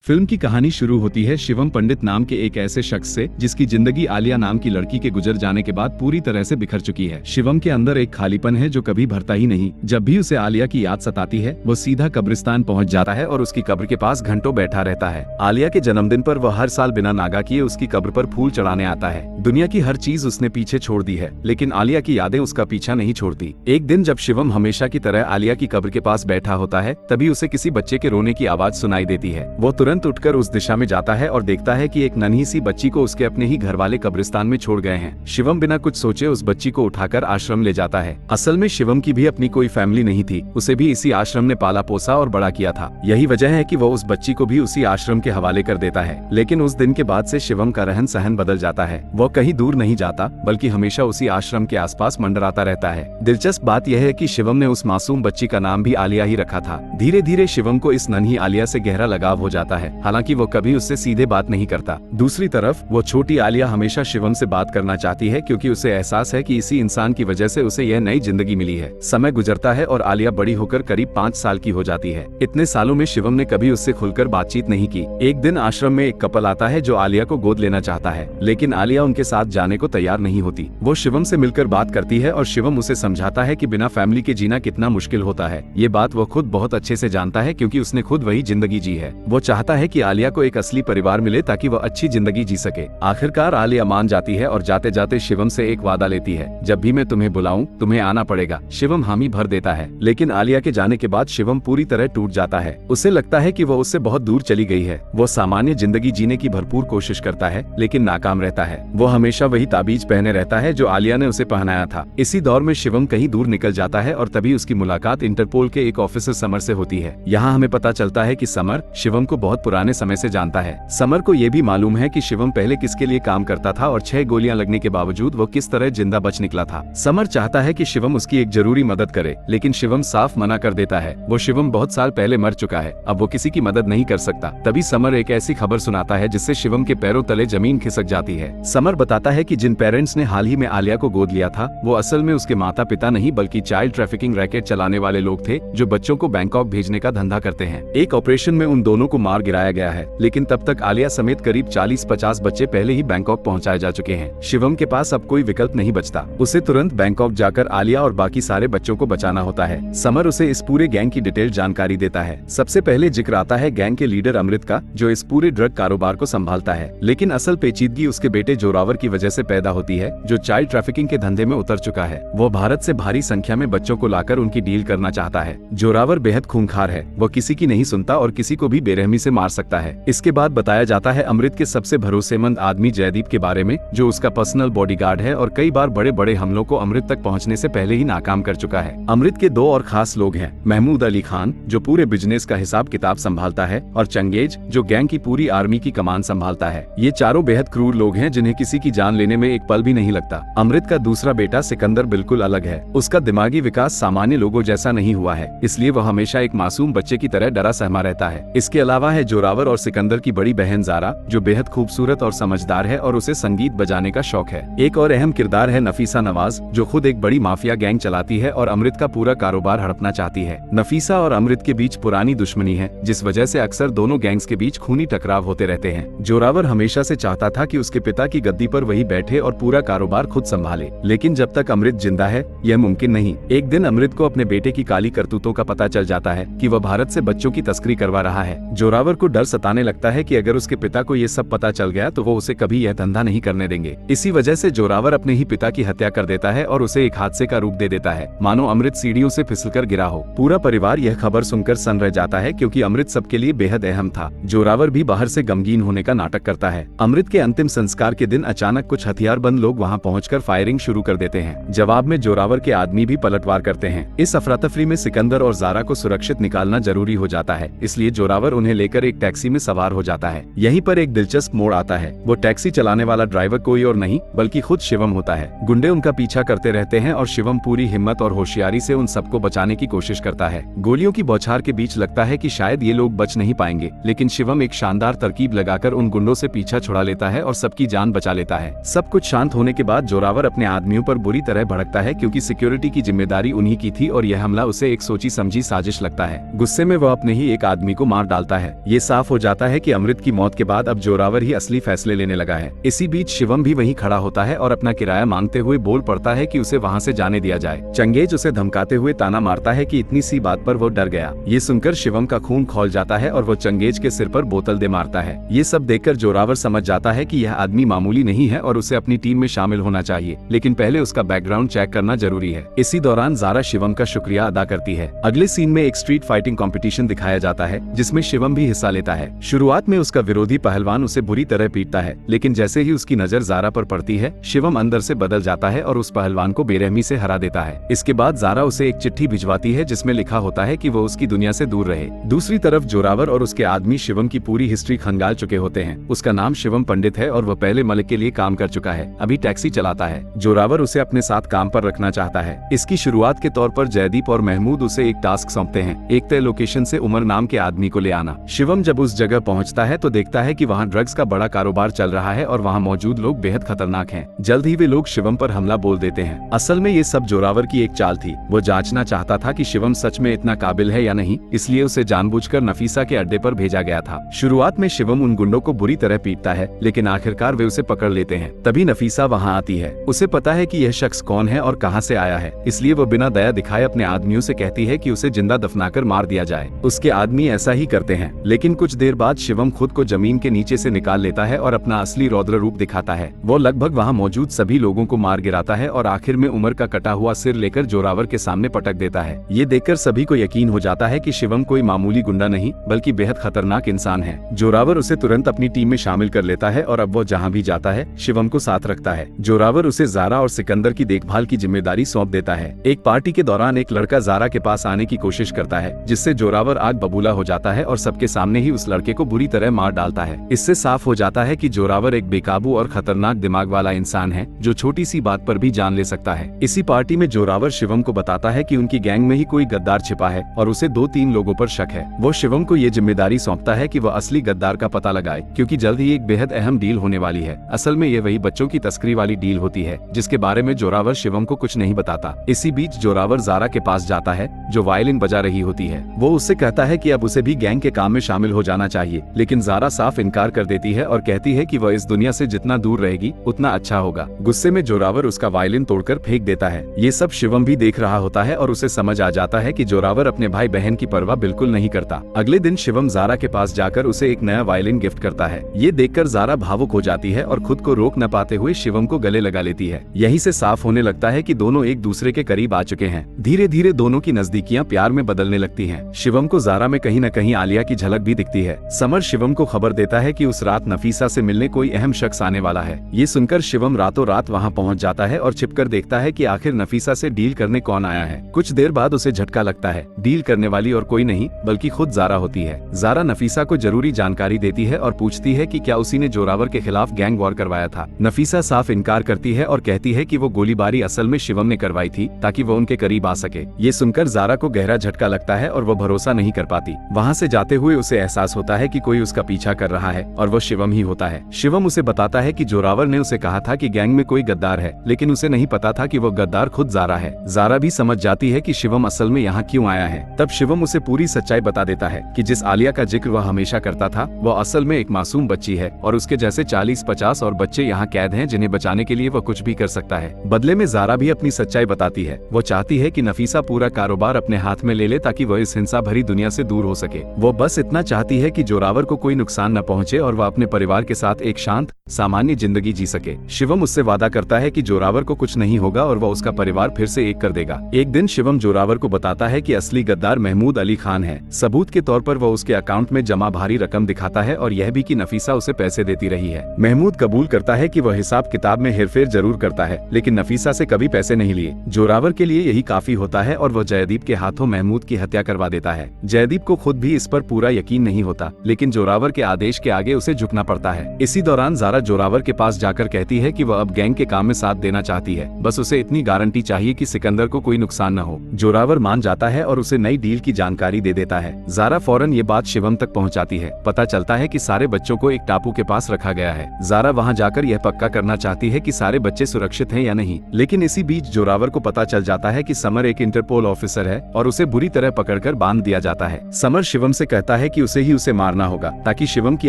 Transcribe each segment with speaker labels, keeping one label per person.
Speaker 1: Film की कहानी शुरू होती है शिवम पंडित नाम के एक ऐसे शख्स से जिसकी जिंदगी आलिया नाम की लड़की के गुजर जाने के बाद पूरी तरह से बिखर चुकी है। शिवम के अंदर एक खालीपन है जो कभी भरता ही नहीं। जब भी उसे आलिया की याद सताती है वो सीधा कब्रिस्तान पहुंच जाता है और उसकी कब्र के पास घंटों बैठा रहता है। आलिया के जन्मदिन पर वह हर साल बिना नागा किए उसकी कब्र पर फूल चढ़ाने आता है। दुनिया की हर चीज उसने पीछे छोड़ दी है, लेकिन आलिया की यादें उसका पीछा नहीं छोड़ती। एक दिन जब शिवम हमेशा की तरह आलिया की कब्र के पास बैठा होता है, तभी उसे किसी बच्चे के रोने की आवाज सुनाई देती है। वो तुरंत उठकर उस दिशा में जाता है और देखता है कि एक नन्ही सी बच्ची को उसके अपने ही घर वाले कब्रिस्तान में छोड़ गए हैं। शिवम बिना कुछ सोचे उस बच्ची को उठाकर आश्रम ले जाता है। असल में शिवम की भी अपनी कोई फैमिली नहीं थी, उसे भी इसी आश्रम ने पाला पोसा और बड़ा किया था। यही वजह है कि वो उस बच्ची को भी उसी आश्रम के हवाले कर देता है। लेकिन उस दिन के बाद से शिवम का रहन सहन बदल जाता है। वो कहीं दूर नहीं जाता, बल्कि हमेशा उसी आश्रम के आसपास मंडराता रहता है। दिलचस्प बात यह है कि शिवम ने उस मासूम बच्ची का नाम भी आलिया ही रखा था। धीरे धीरे शिवम को इस नन्ही आलिया से गहरा लगाव हो जाता है, हालांकि वो कभी उससे सीधे बात नहीं करता। दूसरी तरफ वो छोटी आलिया हमेशा शिवम से बात करना चाहती है, क्योंकि उसे एहसास है कि इसी इंसान की वजह से उसे यह नई जिंदगी मिली है। समय गुजरता है और आलिया बड़ी होकर करीब 5 साल की हो जाती है। इतने सालों में शिवम ने कभी उससे खुलकर बातचीत नहीं की। एक दिन आश्रम में एक कपल आता है जो आलिया को गोद लेना चाहता है, लेकिन आलिया उनके साथ जाने को तैयार नहीं होती। वो शिवम से मिलकर बात करती है और शिवम उसे समझाता है कि बिना फैमिली के जीना कितना मुश्किल होता है। ये बात वो खुद बहुत अच्छे से जानता है, क्योंकि उसने खुद वही जिंदगी जी है। वो चाहता है कि आलिया को एक असली परिवार मिले ताकि वह अच्छी जिंदगी जी सके। आखिरकार आलिया मान जाती है और जाते जाते शिवम से एक वादा लेती है, जब भी मैं तुम्हें बुलाऊं तुम्हें आना पड़ेगा। शिवम हामी भर देता है, लेकिन आलिया के जाने के बाद शिवम पूरी तरह टूट जाता है। उसे लगता है कि वो उससे बहुत दूर चली गई है। वो सामान्य जिंदगी जीने की भरपूर कोशिश करता है, लेकिन नाकाम रहता है। वो हमेशा वही ताबीज पहने रहता है जो आलिया ने उसे पहनाया था। इसी दौर में शिवम कहीं दूर निकल जाता है और तभी उसकी मुलाकात इंटरपोल के एक ऑफिसर समर से होती है। यहाँ हमें पता चलता है कि समर शिवम को बहुत पुराने समय से जानता है। समर को ये भी मालूम है कि शिवम पहले किसके लिए काम करता था और 6 गोलियां लगने के बावजूद वो किस तरह जिंदा बच निकला था। समर चाहता है कि शिवम उसकी एक जरूरी मदद करे, लेकिन शिवम साफ मना कर देता है। वो शिवम बहुत साल पहले मर चुका है, अब वो किसी की मदद नहीं कर सकता। तभी समर एक ऐसी खबर सुनाता है जिससे शिवम के पैरों तले जमीन खिसक जाती है। समर बताता है कि जिन पेरेंट्स ने हाल ही में आलिया को गोद लिया था, वो असल में उसके माता पिता नहीं बल्कि चाइल्ड ट्रैफिकिंग रैकेट चलाने वाले लोग थे, जो बच्चों को बैंकॉक भेजने का धंधा करते हैं। एक ऑपरेशन में उन दोनों को मार गिराया गया है, लेकिन तब तक आलिया समेत करीब 40-50 बच्चे पहले ही बैंकॉक पहुंचाए जा चुके हैं। शिवम के पास अब कोई विकल्प नहीं बचता। उसे तुरंत बैंकॉक जाकर आलिया और बाकी सारे बच्चों को बचाना होता है। समर उसे इस पूरे गैंग की डिटेल जानकारी देता है। सबसे पहले जिक्र आता है गैंग के लीडर अमृत का, जो इस पूरे ड्रग कारोबार को संभालता है। लेकिन असल पेचीदगी उसके बेटे जोरावर की वजह से पैदा होती है, जो चाइल्ड ट्रैफिकिंग के धंधे में उतर चुका है। वो भारत से भारी संख्या में बच्चों को लाकर उनकी डील करना चाहता है। जोरावर बेहद खूंखार है, वो किसी की नहीं सुनता और किसी को भी बेरहमी से मार सकता है। इसके बाद बताया जाता है अमृत के सबसे भरोसेमंद आदमी जयदीप के बारे में, जो उसका पर्सनल बॉडीगार्ड है और कई बार बड़े बड़े हमलों को अमृत तक पहुंचने से पहले ही नाकाम कर चुका है। अमृत के 2 और खास लोग हैं, महमूद अली खान जो पूरे बिजनेस का हिसाब किताब संभालता है, और चंगेज जो गैंग की पूरी आर्मी की कमान संभालता है। ये चारों बेहद क्रूर लोग हैं जिन्हें किसी की जान लेने में एक पल भी नहीं लगता। अमृत का दूसरा बेटा सिकंदर बिल्कुल अलग है। उसका दिमागी विकास सामान्य लोगों जैसा नहीं हुआ है, इसलिए वह हमेशा एक मासूम बच्चे की तरह डरा सहमा रहता है। इसके अलावा है जोरावर और सिकंदर की बड़ी बहन जारा, जो बेहद खूबसूरत और समझदार है और उसे संगीत बजाने का शौक है। एक और अहम किरदार है नफीसा नवाज, जो खुद एक बड़ी माफिया गैंग चलाती है और अमृत का पूरा कारोबार हड़पना चाहती है। नफीसा और अमृत के बीच पुरानी दुश्मनी है, जिस वजह से अक्सर दोनों गैंग्स के बीच खूनी टकराव होते रहते हैं। जोरावर हमेशा से चाहता था कि उसके पिता की गद्दी पर वही बैठे और पूरा कारोबार खुद संभाले, लेकिन जब तक अमृत जिंदा है यह मुमकिन नहीं। एक दिन अमृत को अपने बेटे की काली करतूतों का पता चल जाता है कि वह भारत से बच्चों की तस्करी करवा रहा है। जोरावर को डर सताने लगता है कि अगर उसके पिता को ये सब पता चल गया तो वो उसे कभी यह धंधा नहीं करने देंगे। इसी वजह से जोरावर अपने ही पिता की हत्या कर देता है और उसे एक हादसे का रूप दे देता है, मानो अमृत सीढ़ियों से फिसलकर गिरा हो। पूरा परिवार यह खबर सुनकर सन्न रह जाता है, क्योंकि अमृत सबके लिए बेहद अहम था। जोरावर भी बाहर से गमगीन होने का नाटक करता है। अमृत के अंतिम संस्कार के दिन अचानक कुछ हथियारबंद लोग वहां पहुंचकर फायरिंग शुरू कर देते हैं। जवाब में जोरावर के आदमी भी पलटवार करते हैं। इस अफरा तफरी में सिकंदर और जारा को सुरक्षित निकालना जरूरी हो जाता है, इसलिए जोरावर उन्हें लेकर एक टैक्सी में सवार हो जाता है। यहीं पर एक दिलचस्प मोड़ आता है। वो टैक्सी चलाने वाला ड्राइवर कोई और नहीं बल्कि खुद शिवम होता है। गुंडे उनका पीछा करते रहते हैं और शिवम पूरी हिम्मत और होशियारी से उन सबको बचाने की कोशिश करता है। गोलियों की बौछार के बीच लगता है कि शायद ये लोग बच नहीं पाएंगे, लेकिन शिवम एक शानदार तरकीब लगाकर उन गुंडों से पीछा छुड़ा लेता है और सबकी जान बचा लेता है। सब कुछ शांत होने के बाद जोरावर अपने आदमियों पर बुरी तरह भड़कता है, क्योंकि सिक्योरिटी की जिम्मेदारी उन्हीं की थी और यह हमला उसे एक सोची समझी साजिश लगता है। गुस्से में वह अपने ही एक आदमी को मार डालता है। ये साफ हो जाता है कि अमृत की मौत के बाद अब जोरावर ही असली फैसले लेने लगा है। इसी बीच शिवम भी वहीं खड़ा होता है और अपना किराया मांगते हुए बोल पड़ता है कि उसे वहाँ से जाने दिया जाए। चंगेज उसे धमकाते हुए ताना मारता है कि इतनी सी बात पर वो डर गया। ये सुनकर शिवम का खून खौल जाता है और वो चंगेज के सिर पर बोतल दे मारता है। ये सब देखकर जोरावर समझ जाता है कि यह आदमी मामूली नहीं है और उसे अपनी टीम में शामिल होना चाहिए, लेकिन पहले उसका बैकग्राउंड चेक करना जरूरी है। इसी दौरान ज़ारा शिवम का शुक्रिया अदा करती है। अगले सीन में एक स्ट्रीट फाइटिंग कंपटीशन दिखाया जाता है जिसमें शिवम भी हिस्सा लेता है। शुरुआत में उसका विरोधी पहलवान उसे बुरी तरह पीटता है, लेकिन जैसे ही उसकी नजर ज़ारा पर पड़ती है शिवम अंदर से बदल जाता है और उस पहलवान को बेरहमी से हरा देता है। इसके बाद ज़ारा उसे एक चिट्ठी भिजवाती है जिसमें लिखा होता है कि वो उसकी दुनिया से दूर रहे। दूसरी तरफ जोरावर और उसके आदमी शिवम की पूरी हिस्ट्री खंगाल चुके होते हैं। उसका नाम शिवम पंडित है और वह पहले मलिक के लिए काम कर चुका है, अभी टैक्सी चलाता है। जोरावर उसे अपने साथ काम पर रखना चाहता है। इसकी शुरुआत के तौर पर जयदीप और महमूद उसे एक टास्क सौंपते हैं, एक तय लोकेशन से उमर नाम के आदमी को ले आना। शिवम जब उस जगह पहुंचता है तो देखता है कि वहां ड्रग्स का बड़ा कारोबार चल रहा है और वहां मौजूद लोग बेहद खतरनाक हैं। जल्द ही वे लोग शिवम पर हमला बोल देते हैं। असल में ये सब जोरावर की एक चाल थी। वो जांचना चाहता था कि शिवम सच में इतना काबिल है या नहीं, इसलिए उसे जानबूझकर नफीसा के अड्डे पर भेजा गया था। शुरुआत में शिवम उन गुंडों को बुरी तरह पीटता है, लेकिन आखिरकार वे उसे पकड़ लेते हैं। तभी नफीसा वहाँ आती है। उसे पता है कि यह शख्स कौन है और कहाँ से आया है, इसलिए वो बिना दया दिखाए अपने आदमियों से कहती है कि उसे जिंदा दफनाकर मार दिया जाए। उसके आदमी ऐसा ही करते हैं, लेकिन कुछ देर बाद शिवम खुद को जमीन के नीचे से निकाल लेता है और अपना असली रौद्र रूप दिखाता है। वो लगभग वहाँ मौजूद सभी लोगों को मार गिराता है और आखिर में उमर का कटा हुआ सिर लेकर जोरावर के सामने पटक देता है। ये देखकर सभी को यकीन हो जाता है कि शिवम कोई मामूली गुंडा नहीं बल्कि बेहद खतरनाक इंसान है। जोरावर उसे तुरंत अपनी टीम में शामिल कर लेता है और अब वो जहाँ भी जाता है शिवम को साथ रखता है। जोरावर उसे ज़ारा और सिकंदर की देखभाल की जिम्मेदारी सौंप देता है। एक पार्टी के दौरान एक लड़का ज़ारा के पास आने की कोशिश करता है, जिससे जोरावर आग बबूला हो जाता है और सबके सामने ही उस लड़के को बुरी तरह मार डालता है। इससे साफ हो जाता है कि जोरावर एक बेकाबू और खतरनाक दिमाग वाला इंसान है जो छोटी सी बात पर भी जान ले सकता है। इसी पार्टी में जोरावर शिवम को बताता है कि उनकी गैंग में ही कोई गद्दार छिपा है और उसे 2-3 लोगों पर शक है। वो शिवम को ये जिम्मेदारी सौंपता है कि वह असली गद्दार का पता लगाए, क्योंकि जल्द ही एक बेहद अहम डील होने वाली है। असल में ये वही बच्चों की तस्करी वाली डील होती है जिसके बारे में जोरावर शिवम को कुछ नहीं बताता। इसी बीच जोरावर ज़ारा के पास जाता है जो वायलिन बजा रही होती है। वो उससे कहता है कि अब उसे भी गैंग के काम में शामिल हो जाना चाहिए, लेकिन ज़ारा साफ इनकार कर देती है और कहती है कि वह इस दुनिया से जितना दूर रहेगी उतना अच्छा होगा। गुस्से में जोरावर उसका वायलिन तोड़कर फेंक देता है। ये सब शिवम भी देख रहा होता है और उसे समझ आ जाता है कि जोरावर अपने भाई बहन की परवाह बिल्कुल नहीं करता। अगले दिन शिवम ज़ारा के पास जाकर उसे एक नया वायलिन गिफ्ट करता है। ये देखकर ज़ारा भावुक हो जाती है और खुद को रोक न पाते हुए शिवम को गले लगा लेती है। यहीं से साफ होने लगता है कि दोनों एक दूसरे के करीब आ चुके हैं। धीरे धीरे दोनों की नजदीकियां प्यार में बदलने लगती हैं। शिवम को ज़ारा में कहीं न कहीं आलिया की झलक भी दिखती है। समर शिवम को खबर देता है कि उस रात नफीसा से मिलने कोई अहम शख्स आने वाला है। ये सुनकर शिवम रातों रात वहां पहुंच जाता है और छिपकर देखता है कि आखिर नफीसा से डील करने कौन आया है। कुछ देर बाद उसे झटका लगता है। डील करने वाली और कोई नहीं बल्कि खुद ज़ारा होती है। ज़ारा नफीसा को जरूरी जानकारी देती है और पूछती है कि क्या उसी ने जोरावर के खिलाफ गैंग वॉर करवाया था। नफीसा साफ इनकार करती है और कहती है कि वो गोलीबारी असल में शिवम ने करवाई थी ताकि वो उनके करीब आ सके। ये सुनकर ज़ारा को गहरा झटका लगता है और वो भरोसा नहीं कर पाती। वहाँ से जाते हुए उसे एहसास होता है कि कोई उसका पीछा कर रहा है और वो शिवम ही होता है। शिवम उसे बताता है कि जोरावर ने उसे कहा था कि गैंग में कोई गद्दार है, लेकिन उसे नहीं पता था कि वो गद्दार खुद ज़ारा है। ज़ारा भी समझ जाती है कि शिवम असल में यहाँ क्यों आया है। तब शिवम उसे पूरी सच्चाई बता देता है कि जिस आलिया का जिक्र वह हमेशा करता था वो असल में एक मासूम बच्ची है और उसके जैसे 40-50 और बच्चे यहाँ कैद हैं जिन्हें बचाने के लिए वह कुछ भी कर सकता है। बदले में ज़ारा भी अपनी सच्चाई बताती है। वो चाहती है कि नफीसा पूरा कारोबार अपने हाथ में ले ले ताकि वह इस हिंसा भरी दुनिया से दूर हो सके। वो बस इतना चाहती है कि जोरावर को कोई नुकसान न पहुंचे और वह अपने परिवार के साथ एक शांत सामान्य जिंदगी जी सके। शिवम उससे वादा करता है कि जोरावर को कुछ नहीं होगा और वह उसका परिवार फिर से एक कर देगा। एक दिन शिवम जोरावर को बताता है कि असली गद्दार महमूद अली खान है। सबूत के तौर पर वह उसके अकाउंट में जमा भारी रकम दिखाता है और यह भी कि नफीसा उसे पैसे देती रही है। महमूद कबूल करता है कि वह हिसाब किताब में हेरफेर जरूर करता है, लेकिन नफीसा से कभी पैसे नहीं लिए। जोरावर के लिए यही काफी होता है और वह जयदीप के हाथों महमूद की हत्या करवा देता है। जयदीप को खुद भी इस पर पूरा यकीन नहीं होता, लेकिन जोरावर के आदेश के आगे उसे झुकना पड़ता है। इसी दौरान ज़ारा जोरावर के पास जाकर कहती है कि वह अब गैंग के काम में साथ देना चाहती है, बस उसे इतनी गारंटी चाहिए कि सिकंदर को कोई नुकसान न हो। जोरावर मान जाता है और उसे नई डील की जानकारी दे देता है। ज़ारा फौरन ये बात शिवम तक पहुंचाती है। पता चलता है कि सारे बच्चों को एक टापू के पास रखा गया है। ज़ारा वहां जाकर यह पक्का करना चाहती है कि सारे बच्चे सुरक्षित हैं या नहीं, लेकिन इसी बीच जोरावर को पता चल जाता है कि समर एक इंटरपोल ऑफिसर है और उसे बुरी तरह पकड़कर बांध दिया जाता है। समर शिवम से कहता है कि कि उसे ही उसे मारना होगा ताकि शिवम की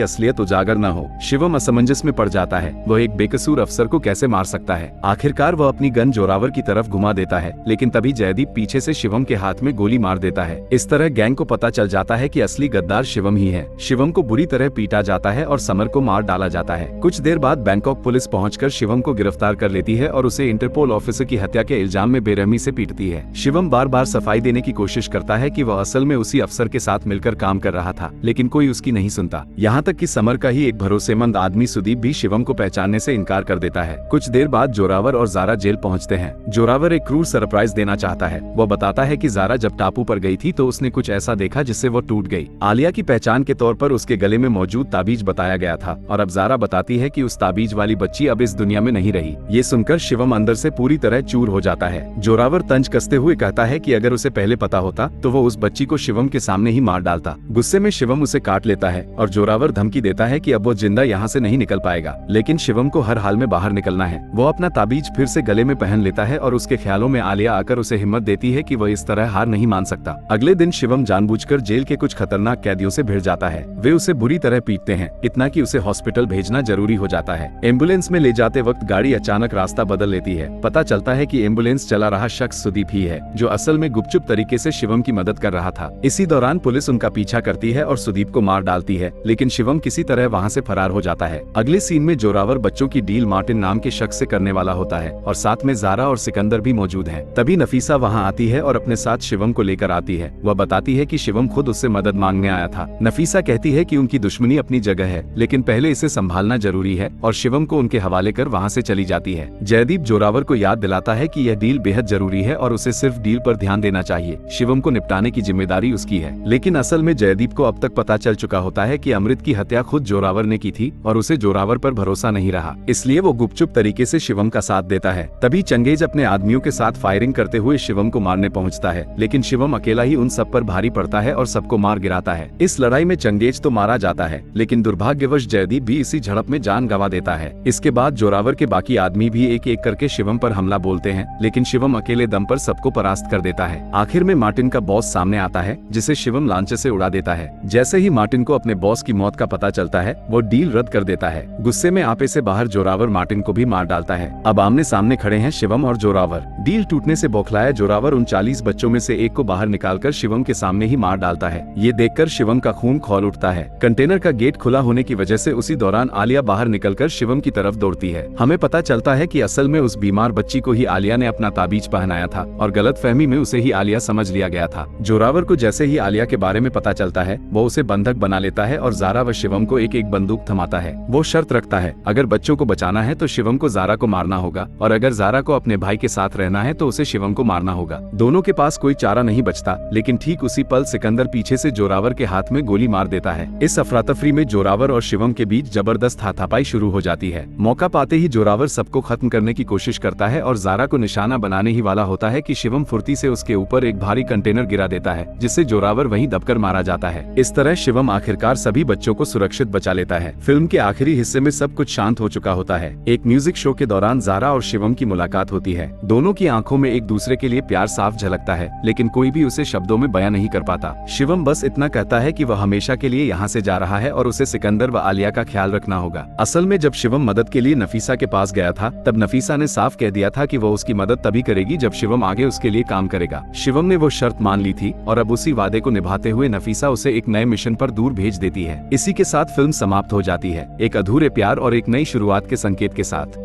Speaker 1: असलियत उजागर न हो। शिवम असमंजस में पड़ जाता है, वह एक बेकसूर अफसर को कैसे मार सकता है। आखिरकार वह अपनी गन जोरावर की तरफ घुमा देता है, लेकिन तभी जयदीप पीछे से शिवम के हाथ में गोली मार देता है। इस तरह गैंग को पता चल जाता है कि असली गद्दार शिवम ही है। शिवम को बुरी तरह पीटा जाता है और समर को मार डाला जाता है। कुछ देर बाद बैंकॉक पुलिस पहुंचकर शिवम को गिरफ्तार कर लेती है और उसे इंटरपोल ऑफिसर की हत्या के इल्जाम में बेरहमी से पीटती है। शिवम बार बार सफाई देने की कोशिश करता है कि वह असल में उसी अफसर के साथ मिलकर काम कर रहा था, लेकिन कोई उसकी नहीं सुनता। यहाँ तक कि समर का ही एक भरोसेमंद आदमी सुदीप भी शिवम को पहचानने से इनकार कर देता है। कुछ देर बाद जोरावर और जारा जेल पहुँचते हैं। जोरावर एक क्रूर सरप्राइज देना चाहता है। वो बताता है कि जारा जब टापू पर गई थी तो उसने कुछ ऐसा देखा जिससे वो टूट गई। आलिया की पहचान के तौर पर उसके गले में मौजूद ताबीज बताया गया था और अब जारा बताती है कि उस ताबीज वाली बच्ची अब इस दुनिया में नहीं रही। ये सुनकर शिवम अंदर से पूरी तरह चूर हो जाता है। जोरावर तंज कसते हुए कहता है कि अगर उसे पहले पता होता तो वो उस बच्ची को शिवम के सामने ही मार डालता। गुस्से में शिवम उसे काट लेता है और जोरावर धमकी देता है कि अब वो जिंदा यहाँ से नहीं निकल पाएगा, लेकिन शिवम को हर हाल में बाहर निकलना है। वो अपना ताबीज फिर से गले में पहन लेता है और उसके ख्यालों में आलिया आकर उसे हिम्मत देती है कि वह इस तरह हार नहीं मान सकता। अगले दिन शिवम जानबूझकर जेल के कुछ खतरनाक कैदियों से भिड़ जाता है। वे उसे बुरी तरह पीटते हैं, इतना कि उसे हॉस्पिटल भेजना जरूरी हो जाता है। एम्बुलेंस में ले जाते वक्त गाड़ी अचानक रास्ता बदल लेती है। पता चलता है कि एम्बुलेंस चला रहा शख्स सुदीप ही है, जो असल में गुपचुप तरीके से शिवम की मदद कर रहा था। इसी दौरान पुलिस उनका पीछा करती है और सुदीप को मार डालती है, लेकिन शिवम किसी तरह वहाँ से फरार हो जाता है। अगले सीन में जोरावर बच्चों की डील मार्टिन नाम के शख्स से करने वाला होता है और साथ में जारा और सिकंदर भी मौजूद हैं। तभी नफीसा वहाँ आती है और अपने साथ शिवम को लेकर आती है। वह बताती है कि शिवम खुद उससे मदद मांगने आया था। नफीसा कहती है कि उनकी दुश्मनी अपनी जगह है, लेकिन पहले इसे संभालना जरूरी है और शिवम को उनके हवाले कर वहाँ से चली जाती है। जयदीप जोरावर को याद दिलाता है कि यह डील बेहद जरूरी है और उसे सिर्फ डील पर ध्यान देना चाहिए। शिवम को निपटाने की जिम्मेदारी उसकी है, लेकिन असल में जयदीप को अब तक पता चल चुका होता है कि अमृत की हत्या खुद जोरावर ने की थी और उसे जोरावर पर भरोसा नहीं रहा, इसलिए वो गुपचुप तरीके से शिवम का साथ देता है। तभी चंगेज अपने आदमियों के साथ फायरिंग करते हुए शिवम को मारने पहुंचता है, लेकिन शिवम अकेला ही उन सब पर भारी पड़ता है और सबको मार गिराता है। इस लड़ाई में चंगेज तो मारा जाता है, लेकिन दुर्भाग्यवश जयदीप भी इसी झड़प में जान गंवा देता है। इसके बाद जोरावर के बाकी आदमी भी एक एक करके शिवम पर हमला बोलते हैं, लेकिन शिवम अकेले दम पर सबको परास्त कर देता है। आखिर में मार्टिन का बॉस सामने आता है, जिसे शिवम लांचे से उड़ा देता है। जैसे ही मार्टिन को अपने बॉस की मौत का पता चलता है, वो डील रद्द कर देता है। गुस्से में आपे से बाहर जोरावर मार्टिन को भी मार डालता है। अब आमने सामने खड़े हैं शिवम और जोरावर। डील टूटने से बौखलाया जोरावर उन 40 बच्चों में से एक को बाहर निकालकर शिवम के सामने ही मार डालता है। ये देखकर शिवम का खून खौल उठता है। कंटेनर का गेट खुला होने की वजह से उसी दौरान आलिया बाहर निकलकर शिवम की तरफ दौड़ती है। हमें पता चलता है कि असल में उस बीमार बच्ची को ही आलिया ने अपना ताबीज पहनाया था और गलतफहमी में उसे ही आलिया समझ लिया गया था। जोरावर को जैसे ही आलिया के बारे में पता चलता है, वो उसे बंधक बना लेता है और जारा व शिवम को एक एक बंदूक थमाता है। वो शर्त रखता है, अगर बच्चों को बचाना है तो शिवम को जारा को मारना होगा और अगर जारा को अपने भाई के साथ रहना है तो उसे शिवम को मारना होगा। दोनों के पास कोई चारा नहीं बचता, लेकिन ठीक उसी पल सिकंदर पीछे से जोरावर के हाथ में गोली मार देता है। इस अफरा-तफरी में जोरावर और शिवम के बीच जबरदस्त हाथापाई शुरू हो जाती है। मौका पाते ही जोरावर सबको खत्म करने की कोशिश करता है और जारा को निशाना बनाने ही वाला होता है कि शिवम फुर्ती से उसके ऊपर एक भारी कंटेनर गिरा देता है, जिससे जोरावर वहीं दबकर मारा जाता है। इस तरह शिवम आखिरकार सभी बच्चों को सुरक्षित बचा लेता है। फिल्म के आखिरी हिस्से में सब कुछ शांत हो चुका होता है। एक म्यूजिक शो के दौरान जारा और शिवम की मुलाकात होती है। दोनों की आंखों में एक दूसरे के लिए प्यार साफ झलकता है, लेकिन कोई भी उसे शब्दों में बयां नहीं कर पाता। शिवम बस इतना कहता है कि वह हमेशा के लिए यहाँ से जा रहा है और उसे सिकंदर व आलिया का ख्याल रखना होगा। असल में जब शिवम मदद के लिए नफीसा के पास गया था, तब नफीसा ने साफ कह दिया था कि वह उसकी मदद तभी करेगी जब शिवम आगे उसके लिए काम करेगा। शिवम ने वो शर्त मान ली थी और अब उसी वादे को निभाते हुए नफीसा उसे एक नए मिशन पर दूर भेज देती है। इसी के साथ फिल्म समाप्त हो जाती है, एक अधूरे प्यार और एक नई शुरुआत के संकेत के साथ।